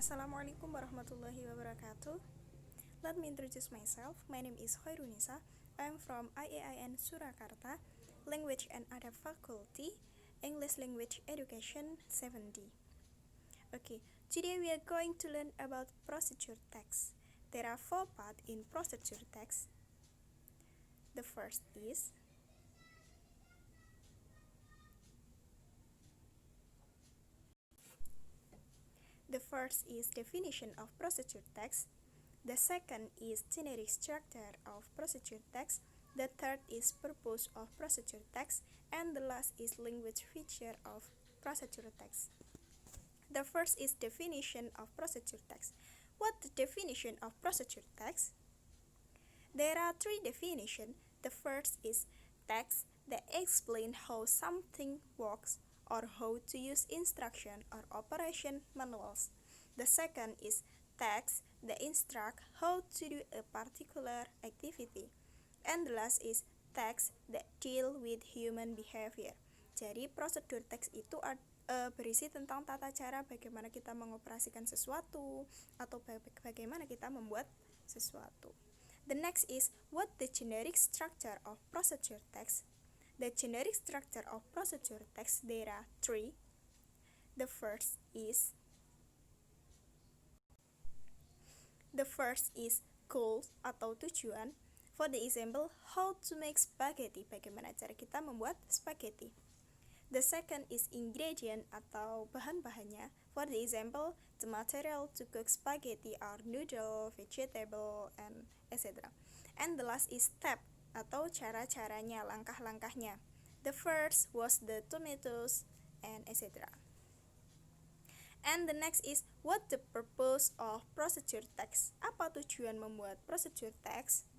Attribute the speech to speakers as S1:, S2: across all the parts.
S1: Assalamualaikum warahmatullahi wabarakatuh. Let me introduce myself. My name is Khoirun Nisa. I am from IAIN Surakarta, Language and Other Faculty, English Language Education 7D. Okay, today we are going to learn about procedure text. There are 4 parts in procedure text. The first is definition of procedure text. The second is generic structure of procedure text. The third is purpose of procedure text. And the last is language feature of procedure text. The first is definition of procedure text. What the definition of procedure text? There are 3 definitions. The first is text that explain how something works or how to use instruction or operation manuals. The second is text that instruct how to do a particular activity. And the last is text that deal with human behavior. Jadi prosedur teks itu berisi tentang tata cara bagaimana kita mengoperasikan sesuatu atau bagaimana kita membuat sesuatu. The next is what the generic structure of procedure text. The generic structure of procedure text, there are 3. The first is goals atau tujuan. For the example, how to make spaghetti, bagaimana cara kita membuat spaghetti. The second is ingredient atau bahan-bahannya. For the example, the material to cook spaghetti are noodle, vegetable, and etc. And the last is step atau cara-caranya, langkah-langkahnya. The first was the tomatoes and etc. And the next is what the purpose of procedure text. Apa tujuan membuat procedure text?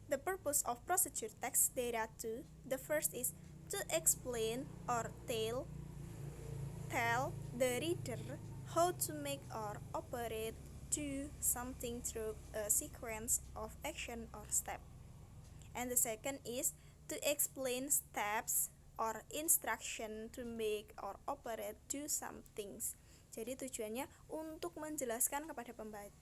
S1: The purpose of procedure text, there are 2. The first is to explain or tell the reader how to make or operate do something through a sequence of action or step. And the second is to explain steps or instruction to make or operate do some things. Jadi tujuannya untuk menjelaskan kepada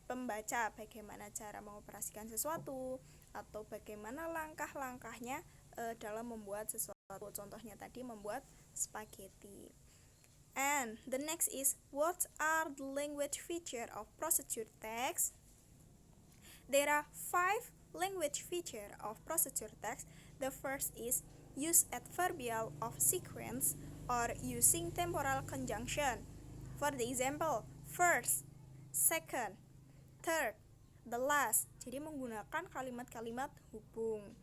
S1: pembaca bagaimana cara mengoperasikan sesuatu atau bagaimana langkah-langkahnya dalam membuat sesuatu. Contohnya tadi membuat spaghetti. And the next is what are the language feature of procedure text? There are 5 language feature of procedure text. The first is use adverbial of sequence or using temporal conjunction. For the example, first, second, third, the last. Jadi menggunakan kalimat-kalimat hubung.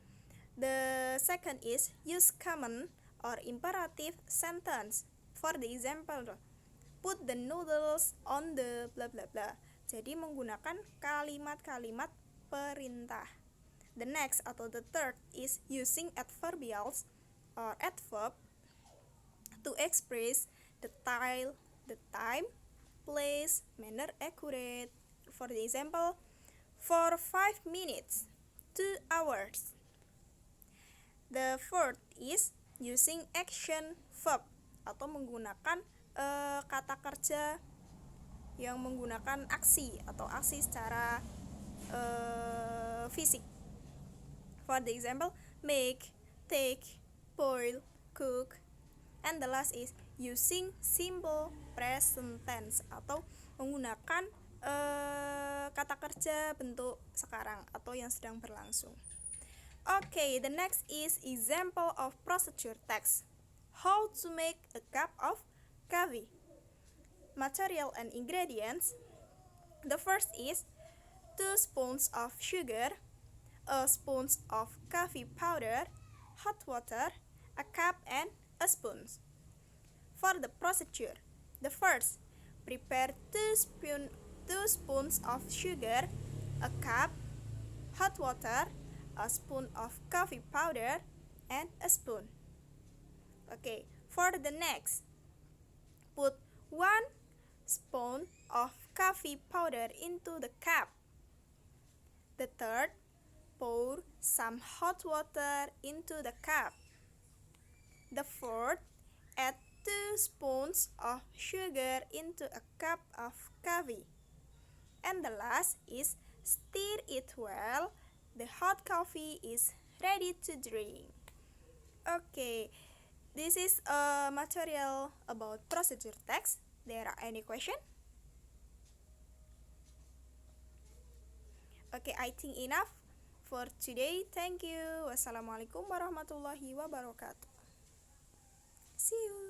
S1: The second is use command or imperative sentence. For the example, put the noodles on the blah blah blah. Jadi menggunakan kalimat-kalimat perintah. The next atau the third is using adverbials or adverb to express the time, place, manner, accurate. For the example, for 5 minutes, 2 hours. The fourth is using action verb atau menggunakan kata kerja yang menggunakan aksi atau aksi secara fisik. For the example, make, take, boil, cook. And the last is using simple present tense atau menggunakan kata kerja bentuk sekarang atau yang sedang berlangsung. Okay, the next is example of procedure text. How to make a cup of coffee. Material and ingredients. The first is 2 spoons of sugar, a spoon of coffee powder, hot water, a cup, and a spoon. For the procedure, the first, prepare 2 spoons of sugar, a cup, hot water, a spoon of coffee powder, and a spoon. Okay, for the next, put 1 spoon of coffee powder into the cup. The third, pour some hot water into the cup. The fourth, Add 2 spoons of sugar into a cup of coffee. And the last is stir it well. The hot coffee is ready to drink. Okay, this is a material about procedure text. There are any question? Okay, I think enough for today. Thank you. Wassalamualaikum warahmatullahi wabarakatuh. See you.